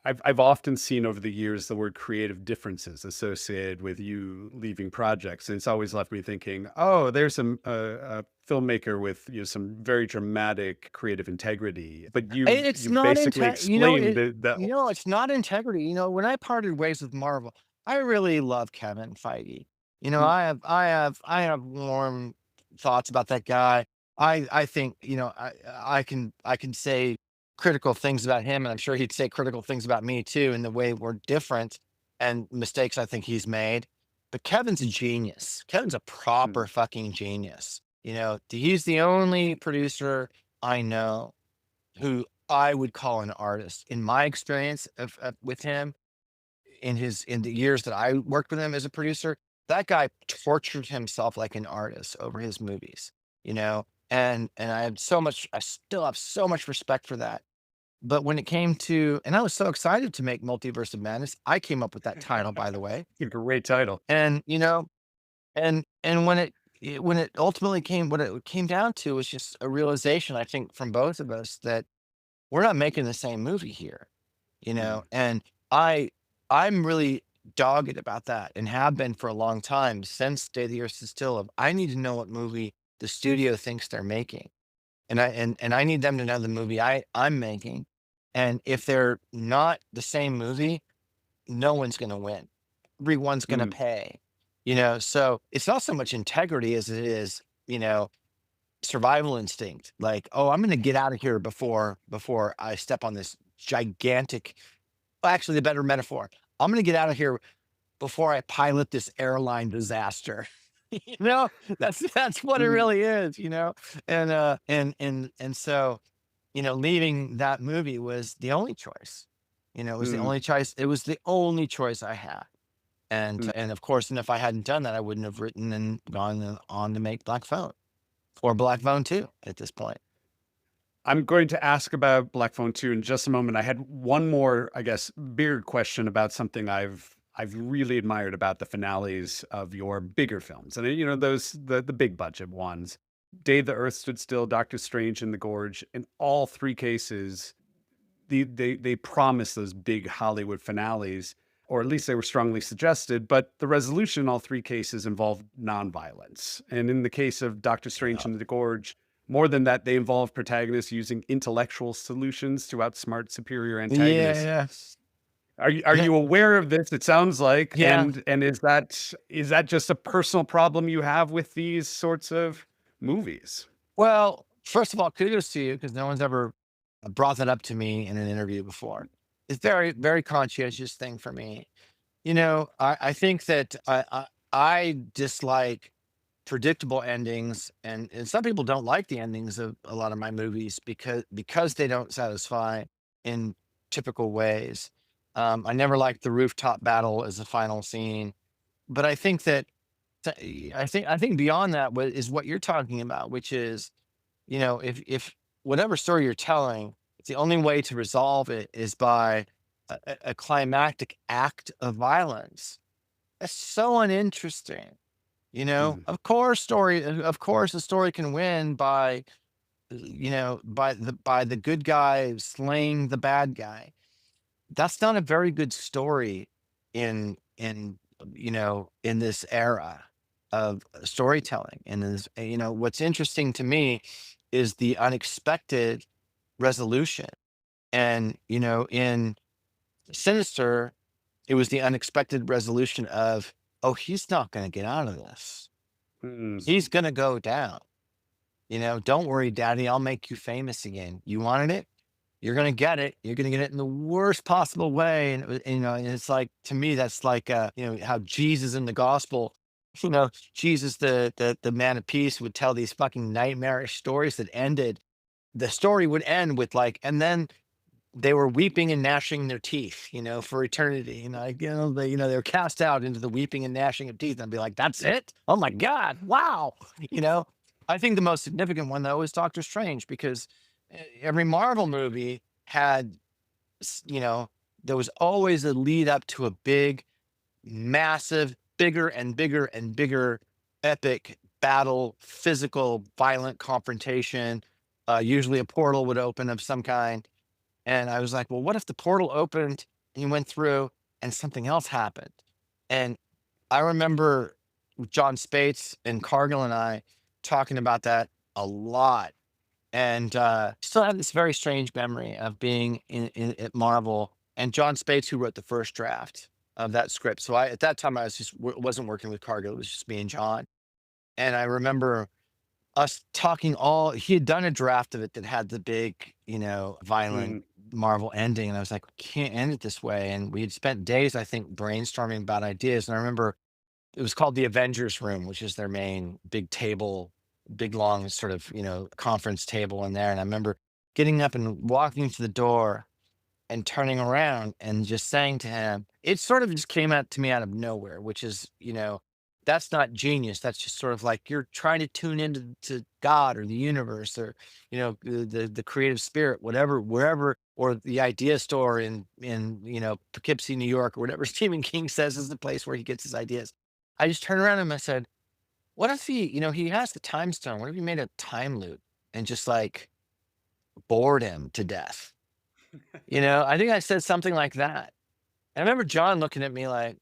I've often seen over the years the word creative differences associated with you leaving projects, and it's always left me thinking, "Oh, there's a filmmaker with, some very dramatic creative integrity." But And it's you've not basically inte explained the it's not integrity. When I parted ways with Marvel, I really love Kevin Feige. mm, I have warm thoughts about that guy. I think, I can say critical things about him, and I'm sure he'd say critical things about me too, in the way we're different and mistakes I think he's made. But Kevin's a genius. Kevin's a proper mm, fucking genius. He's the only producer I know who I would call an artist. In my experience with him, in the years that I worked with him as a producer, that guy tortured himself like an artist over his movies, and I still have so much respect for that. But when it came to, and I was so excited to make Multiverse of Madness, I came up with that title, by the way. a great title. And and when it ultimately what it came down to was just a realization, I think, from both of us, that we're not making the same movie here, Mm, and I I'm really dogged about that, and have been for a long time since Day the Earth Stood Still. Of I need to know what movie the studio thinks they're making, and I need them to know the movie I'm making. And if they're not the same movie, no one's going to win. Everyone's going to mm, pay. So it's not so much integrity as it is, survival instinct. Like, oh, I'm going to get out of here before I step on this gigantic actually, the better metaphor. I'm going to get out of here before I pilot this airline disaster. You know, that's what it Mm, really is, you know? And so, leaving that movie was the only choice. It was the mm, only choice. It was the only choice I had. And mm. and of course, and if I hadn't done that, I wouldn't have written and gone on to make Black Phone or Black Phone 2 at this point. I'm going to ask about Black Phone 2 in just a moment. I had one more, I guess, bigger question about something I've really admired about the finales of your bigger films. And those the big budget ones. Day the Earth Stood Still, Doctor Strange and the Gorge. In all three cases, they promised those big Hollywood finales, or at least they were strongly suggested, but the resolution in all three cases involved nonviolence. And in the case of Doctor Strange Yeah. and the Gorge, more than that, they involve protagonists using intellectual solutions to outsmart superior antagonists. Yeah. Are Yeah. you aware of this? It sounds like, Yeah. and is that just a personal problem you have with these sorts of movies? Well, first of all, kudos to you because no one's ever brought that up to me in an interview before. It's very, very conscientious thing for me. I think that I dislike predictable endings, and some people don't like the endings of a lot of my movies because they don't satisfy in typical ways. I never liked the rooftop battle as a final scene, but I think that I think beyond that is what you're talking about, which is if whatever story you're telling, the only way to resolve it is by a climactic act of violence. That's so uninteresting. Mm, Of course, a story can win by, by the good guy slaying the bad guy. That's not a very good story in this era of storytelling. And what's interesting to me is the unexpected resolution. And, in Sinister, it was the unexpected resolution of, oh, he's not going to get out of this. mm, He's going to go down. Don't worry, daddy, I'll make you famous again. You wanted it? You're going to get it. You're going to get it in the worst possible way. And it's like, to me, that's like, how Jesus in the gospel, Jesus, the man of peace, would tell these fucking nightmarish stories that ended. The story would end with like, and then they were weeping and gnashing their teeth, for eternity. They were cast out into the weeping and gnashing of teeth, and I'd be like, that's it? Oh my God. Wow. You know, I think the most significant one though is Doctor Strange because every Marvel movie had, s- you know, there was always a lead up to a big, massive, bigger and bigger and bigger epic battle, physical, violent confrontation. Usually a portal would open of some kind, and I was like, well, what if the portal opened and you went through and something else happened? And I remember John Spates and Cargill and I talking about that a lot. And still have this very strange memory of being at Marvel and John Spates, who wrote the first draft of that script. So at that time, I wasn't working with Cargill. It was just me and John. And I remember us talking he had done a draft of it that had the big, violent mm, Marvel ending. And I was like, we can't end it this way. And we had spent days, I think, brainstorming about ideas. And I remember it was called the Avengers Room, which is their main big table, big long sort of, conference table in there. And I remember getting up and walking to the door and turning around and just saying to him, it sort of just came out to me out of nowhere, which is, that's not genius. That's just sort of like you're trying to tune into God or the universe or, the creative spirit, whatever, wherever, or the idea store in Poughkeepsie, New York, or whatever Stephen King says is the place where he gets his ideas. I just turned around and I said, what if he has the time stone? What if he made a time loop and just like bored him to death? I think I said something like that. And I remember John looking at me like,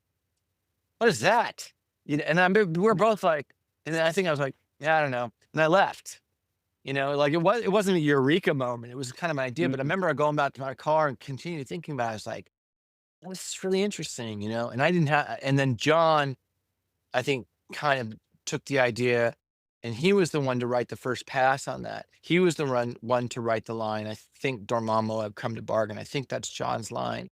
"What is that?" And we're both like, and then I think I was like, "Yeah, I don't know." And I left. Like it wasn't a eureka moment. It was kind of my idea. But I mm. remember going back to my car and continued thinking about it. I was like, "Oh, this is really interesting." And I didn't have. And then John, I think, kind of took the idea, and he was the one to write the first pass on that. He was the one to write the line. I think Dormammu, I've come to bargain. I think that's John's line.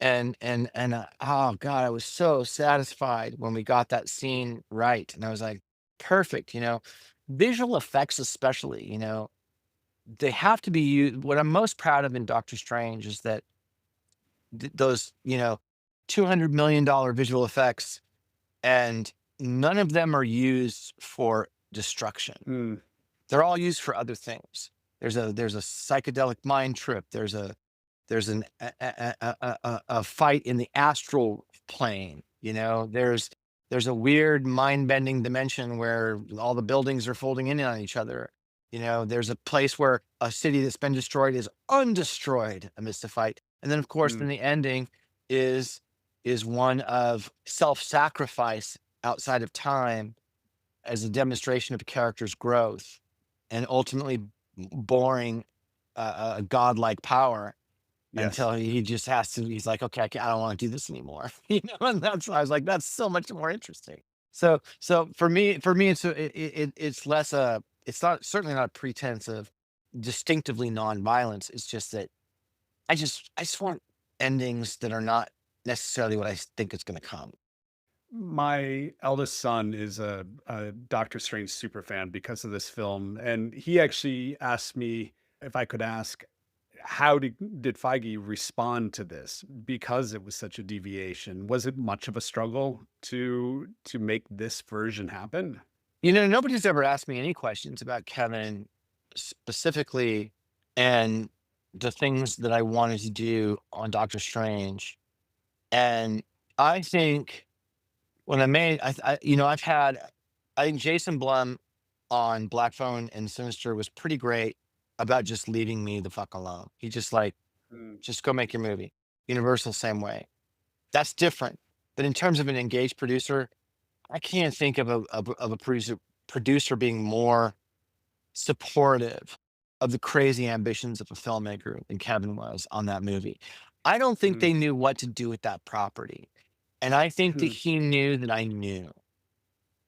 Oh God, I was so satisfied when we got that scene right. And I was like, perfect, visual effects, especially, they have to be used. What I'm most proud of in Doctor Strange is that those, $200 million visual effects, and none of them are used for destruction. Mm, They're all used for other things. There's a psychedelic mind trip. There's a fight in the astral plane. There's a weird mind bending dimension where all the buildings are folding in on each other. There's a place where a city that's been destroyed is undestroyed amidst a fight. And then, of course, mm, then the ending is one of self-sacrifice outside of time as a demonstration of a character's growth, and ultimately boring a godlike power yes. until he just has to. He's like, okay, I don't want to do this anymore. And that's why I was like, that's so much more interesting. So for me, it's less it's not, certainly not a pretense of distinctively non-violence. It's just that I just want endings that are not necessarily what I think is going to come. My eldest son is a Doctor Strange super fan because of this film, and he actually asked me if I could ask how did Feige respond to this because it was such a deviation. Was it much of a struggle to make this version happen? Nobody's ever asked me any questions about Kevin specifically and the things that I wanted to do on Doctor Strange. And I think when I made, I've had, I think Jason Blum on Black Phone and Sinister was pretty great about just leaving me the fuck alone. He just like, Mm, just go make your movie. Universal, same way. That's different. But in terms of an engaged producer, I can't think of a producer being more supportive of the crazy ambitions of a filmmaker than Kevin was on that movie. I don't think mm, they knew what to do with that property. And I think that mm, he knew that I knew.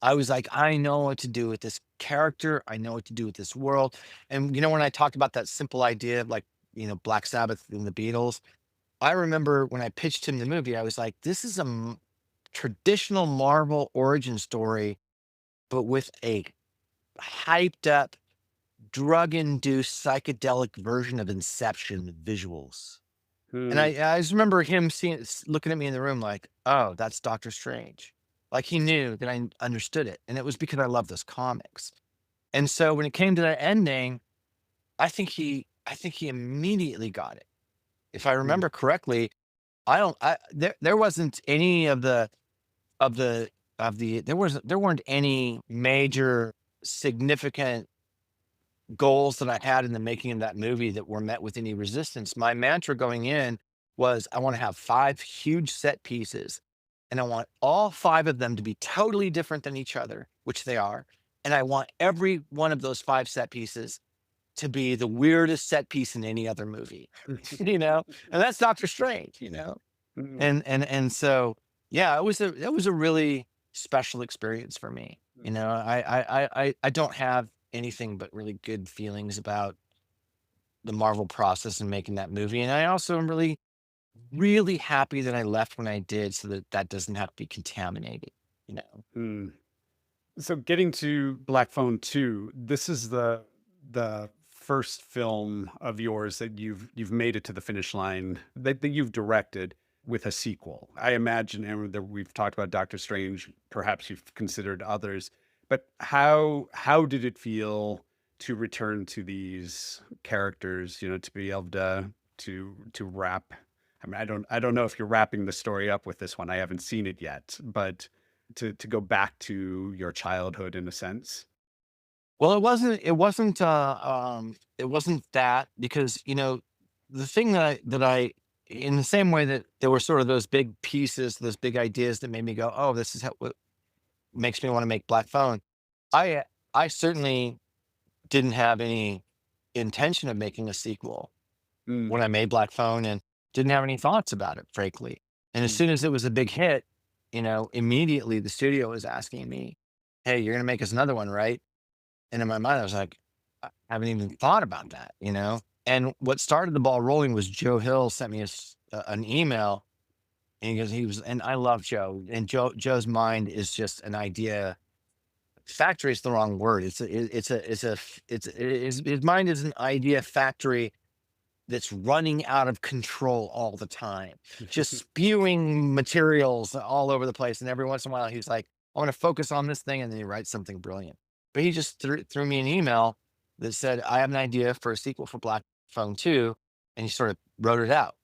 I was like, I know what to do with this character. I know what to do with this world. And when I talked about that simple idea of like, Black Sabbath and the Beatles, I remember when I pitched him the movie, I was like, this is a traditional Marvel origin story, but with a hyped up, drug induced psychedelic version of Inception visuals. And mm, I just remember him looking at me in the room like, oh, that's Doctor Strange. Like he knew that I understood it. And it was because I love those comics. And so when it came to that ending, I think he immediately got it. If I mm, remember correctly, I don't I there wasn't any of the there weren't any major significant goals that I had in the making of that movie that were met with any resistance. My mantra going in was I want to have 5 huge set pieces, and I want all 5 of them to be totally different than each other, which they are. And I want every one of those 5 set pieces to be the weirdest set piece in any other movie, And that's Doctor Strange. mm, And so, yeah, it was a really special experience for me. I don't have anything but really good feelings about the Marvel process and making that movie, and I also am really, really happy that I left when I did, so that that doesn't have to be contaminated. You know. mm. So getting to Black Phone 2, this is the first film of yours that you've made it to the finish line that you've directed with a sequel. I imagine, and that we've talked about Doctor Strange, perhaps you've considered others, but how did it feel to return to these characters, to be able to wrap. I mean, I don't know if you're wrapping the story up with this one. I haven't seen it yet, but to go back to your childhood in a sense. Well, it wasn't that, because the thing that I in the same way that there were sort of those big pieces, those big ideas that made me go, oh, this is what makes me want to make Black Phone. I certainly didn't have any intention of making a sequel Mm, when I made Black Phone, and didn't have any thoughts about it, frankly. And as mm, soon as it was a big hit, immediately the studio was asking me, hey, you're going to make us another one, right? And in my mind, I was like, I haven't even thought about that. And what started the ball rolling was Joe Hill sent me an email And he was, and I love Joe. And Joe's mind is just an idea factory is the wrong word. His mind is an idea factory that's running out of control all the time, just spewing materials all over the place. And every once in a while, he's like, I want to focus on this thing. And then he writes something brilliant. But he just threw me an email that said, I have an idea for a sequel for Black Phone 2. And he sort of wrote it out.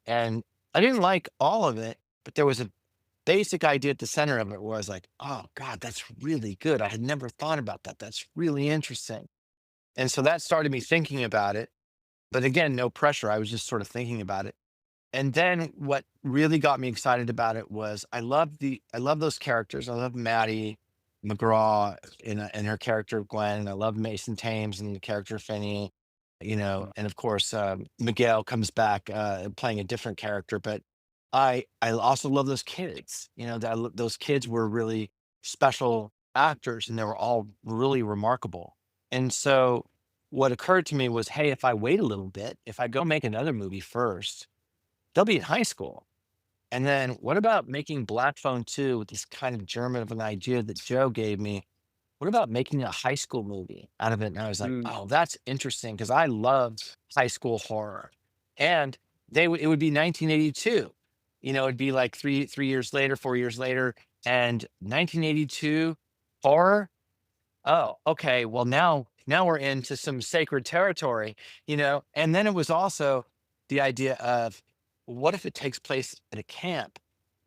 And I didn't like all of it, but there was a basic idea at the center of it was like, oh God, that's really good. I had never thought about that. That's really interesting. And so that started me thinking about it. But again, no pressure. I was just sort of thinking about it. And then what really got me excited about it was I love those characters. I love Maddie McGraw in her character of Gwen. And I love Mason Thames and the character of Finney, and of course Miguel comes back playing a different character. But I also love those kids. Those kids were really special actors, and they were all really remarkable. And so what occurred to me was, hey, if I wait a little bit, if I go make another movie first, they'll be in high school. And then what about making Black Phone 2 with this kind of German of an idea that Joe gave me? What about making a high school movie out of it? And I was like, Mm. oh, that's interesting because I loved high school horror. And it would be 1982. It'd be like 3 years later, 4 years later, and 1982 horror. Oh, okay. Well, now we're into some sacred territory, And then it was also the idea of what if it takes place at a camp,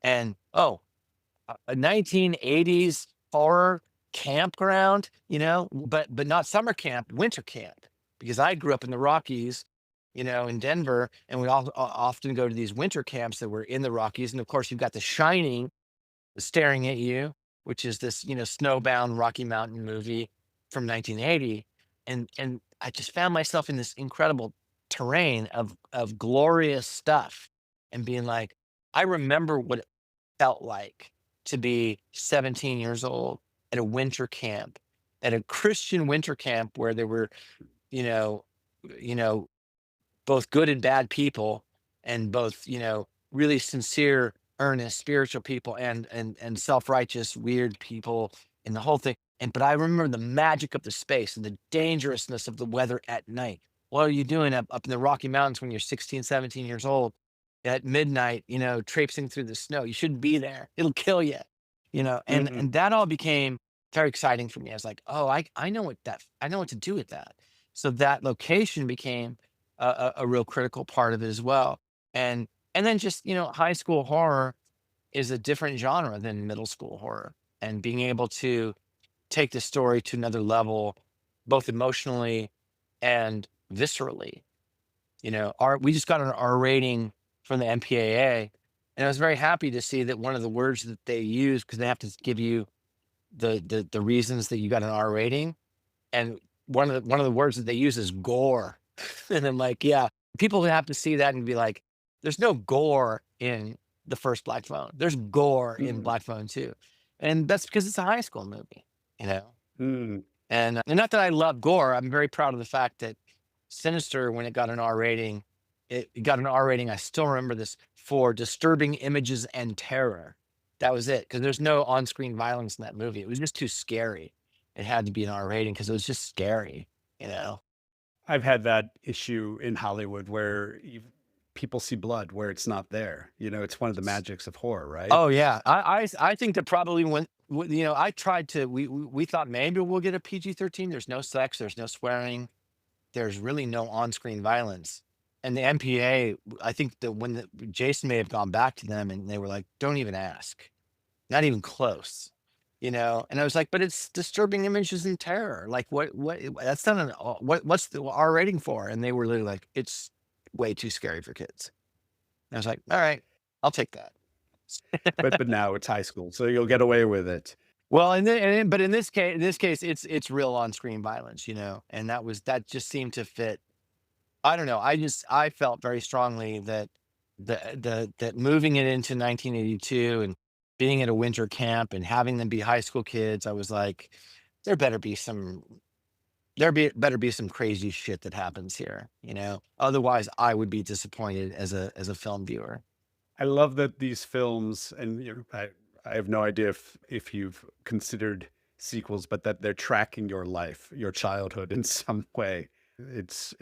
and a 1980s horror campground, but not summer camp, winter camp, because I grew up in the Rockies, in Denver, and we all often go to these winter camps that were in the Rockies, and of course you've got The Shining staring at you, which is this, snowbound Rocky Mountain movie from 1980. And I just found myself in this incredible terrain of glorious stuff and being like, I remember what it felt like to be 17 years old at a winter camp, at a Christian winter camp where there were, you know, you know, both good and bad people, and both, really sincere, earnest, spiritual people, and self-righteous, weird people, and the whole thing. But I remember the magic of the space and the dangerousness of the weather at night. What are you doing up in the Rocky Mountains when you're 16, 17 years old at midnight, traipsing through the snow? You shouldn't be there. It'll kill you, and Mhm. and that all became very exciting for me. I was like, oh, I know I know what to do with that. So that location became a real critical part of it as well. And then just, high school horror is a different genre than middle school horror. And being able to take the story to another level, both emotionally and viscerally. We just got an R rating from the MPAA, and I was very happy to see that one of the words that they use, because they have to give you the reasons that you got an R rating, and one of the words that they use is gore. And I'm like, yeah, people would have to see that and be like, there's no gore in the first Black Phone. There's gore in Mm. Black Phone 2. And that's because it's a high school movie, you know? Mm. And not that I love gore. I'm very proud of the fact that Sinister, when it got an R rating, it got an R rating. I still remember this, for disturbing images and terror. That was it. Because there's no on-screen violence in that movie. It was just too scary. It had to be an R rating because it was just scary, you know? I've had that issue in Hollywood where people see blood where it's not there. It's one of the magics of horror, right? Oh yeah, I think that probably I tried to we thought maybe we'll get a PG-13. There's no sex, there's no swearing, there's really no on-screen violence. And the MPA, I think that Jason may have gone back to them and they were like, don't even ask, not even close, And I was like, but it's disturbing images and terror. Like what that's not what's the R rating for? And they were literally like, it's way too scary for kids. And I was like, all right, I'll take that. But now it's high school, so you'll get away with it. Well, but in this case, it's real on-screen violence, and that just seemed to fit. I don't know. I felt very strongly that that moving it into 1982 and being at a winter camp and having them be high school kids, I was like, there better be some better be some crazy shit that happens here. Otherwise, I would be disappointed as a film viewer. I love that these films, and I have no idea if you've considered sequels, but that they're tracking your life, your childhood in some way. It's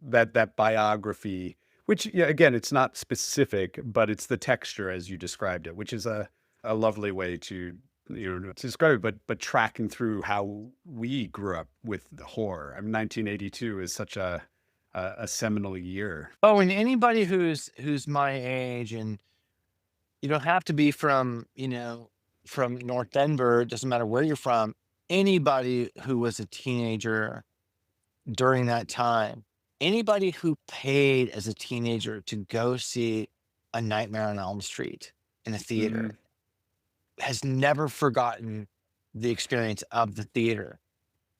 that biography, which yeah, again, it's not specific, but it's the texture as you described it, which is a lovely way to to describe it. But tracking through how we grew up with the horror. I mean, 1982 is such a seminal year. Oh, and anybody who's my age, and you don't have to be from, from North Denver, it doesn't matter where you're from. Anybody who was a teenager during that time, anybody who paid as a teenager to go see A Nightmare on Elm Street in a theater Mm, has never forgotten the experience of the theater.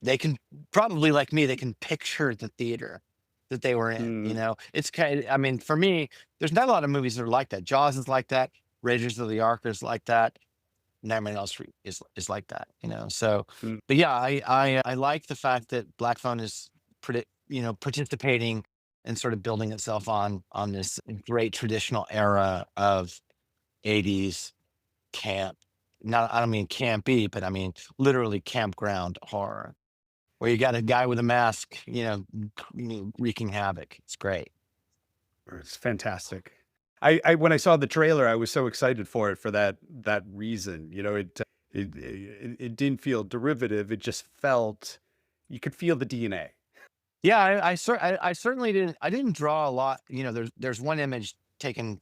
They can probably, like me, they can picture the theater that they were in, mm. It's I mean, for me, there's not a lot of movies that are like that. Jaws is like that. Raiders of the Ark is like that. Nightmare on Elm Street is like that, So, Mm. but yeah, I like the fact that Black Phone is participating and sort of building itself on this great traditional era of 80s camp. Not, I don't mean campy, but I mean literally campground horror, where you got a guy with a mask, wreaking havoc. It's great. It's fantastic. I when I saw the trailer, I was so excited for it for that reason. It didn't feel derivative. It just felt you could feel the DNA. Yeah, I certainly didn't. I didn't draw a lot. There's one image taken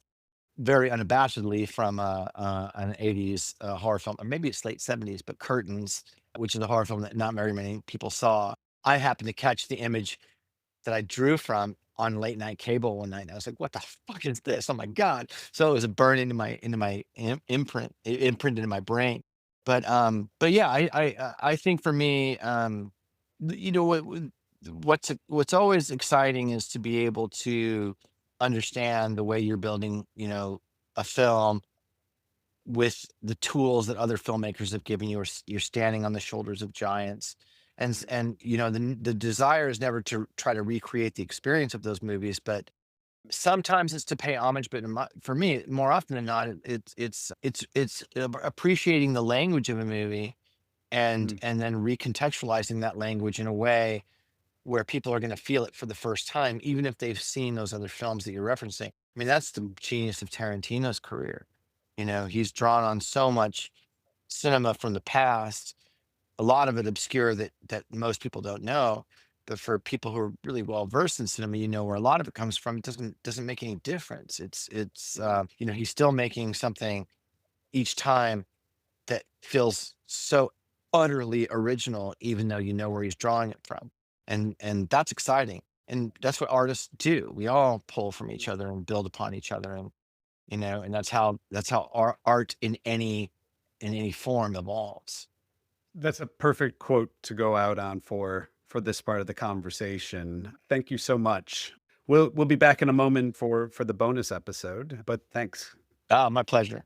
very unabashedly from an 80s horror film, or maybe it's late 70s, but Curtains, which is a horror film that not very many people saw. I happened to catch the image that I drew from on late night cable one night. And I was like, "What the fuck is this? Oh my god!" So it was a burn into my imprinted in my brain. But yeah, I think for me, what's always exciting is to be able to understand the way you're building, a film with the tools that other filmmakers have given you, or you're standing on the shoulders of giants. And the desire is never to try to recreate the experience of those movies, but sometimes it's to pay homage. But for me, more often than not, it's appreciating the language of a movie, and Mm. then recontextualizing that language in a way where people are going to feel it for the first time, even if they've seen those other films that you're referencing. I mean, that's the genius of Tarantino's career. He's drawn on so much cinema from the past, a lot of it obscure that most people don't know. But for people who are really well versed in cinema, where a lot of it comes from. It doesn't make any difference. He's still making something each time that feels so utterly original, even though you know where he's drawing it from. And that's exciting. And that's what artists do. We all pull from each other and build upon each other. And that's how art in any form evolves. That's a perfect quote to go out on for this part of the conversation. Thank you so much. We'll be back in a moment for the bonus episode, but thanks. Ah, my pleasure.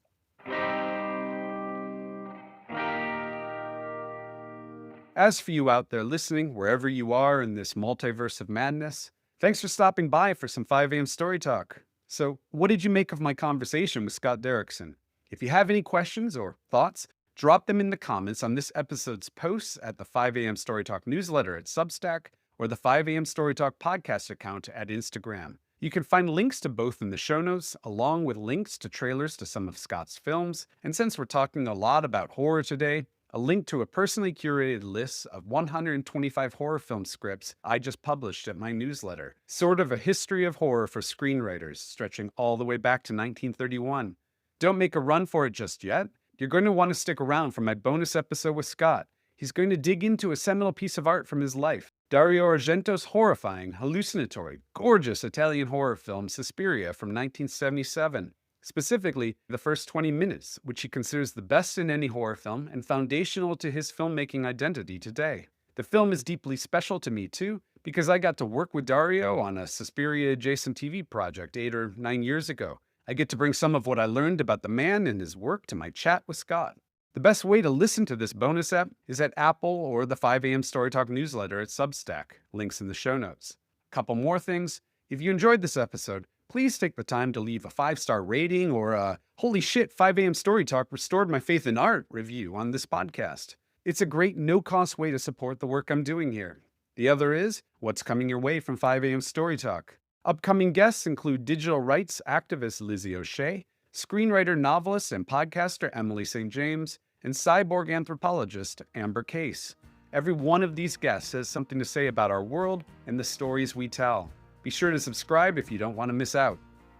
As for you out there listening, wherever you are in this multiverse of madness, thanks for stopping by for some 5 a.m. Story Talk. So, what did you make of my conversation with Scott Derrickson? If you have any questions or thoughts, drop them in the comments on this episode's posts at the 5 a.m. Story Talk newsletter at Substack or the 5 a.m. Story Talk podcast account at Instagram. You can find links to both in the show notes, along with links to trailers to some of Scott's films. And since we're talking a lot about horror today, a link to a personally curated list of 125 horror film scripts I just published at my newsletter. Sort of a history of horror for screenwriters, stretching all the way back to 1931. Don't make a run for it just yet. You're going to want to stick around for my bonus episode with Scott. He's going to dig into a seminal piece of art from his life, Dario Argento's horrifying, hallucinatory, gorgeous Italian horror film Suspiria from 1977. Specifically, the first 20 minutes, which he considers the best in any horror film and foundational to his filmmaking identity today. The film is deeply special to me too, because I got to work with Dario on a Suspiria-adjacent TV project 8 or 9 years ago. I get to bring some of what I learned about the man and his work to my chat with Scott. The best way to listen to this bonus app is at Apple or the 5 a.m. Story Talk newsletter at Substack. Links in the show notes. A couple more things. If you enjoyed this episode, please take the time to leave a 5-star rating or a "Holy shit, 5 a.m. Story Talk restored my faith in art" review on this podcast. It's a great no-cost way to support the work I'm doing here. The other is what's coming your way from 5 a.m. Story Talk. Upcoming guests include digital rights activist Lizzie O'Shea, screenwriter, novelist, and podcaster Emily St. James, and cyborg anthropologist Amber Case. Every one of these guests has something to say about our world and the stories we tell. Be sure to subscribe if you don't want to miss out.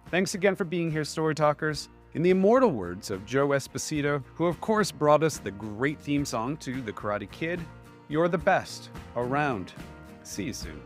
Thanks again for being here, Story Talkers. In the immortal words of Joe Esposito, who of course brought us the great theme song to The Karate Kid, you're the best around. See you soon.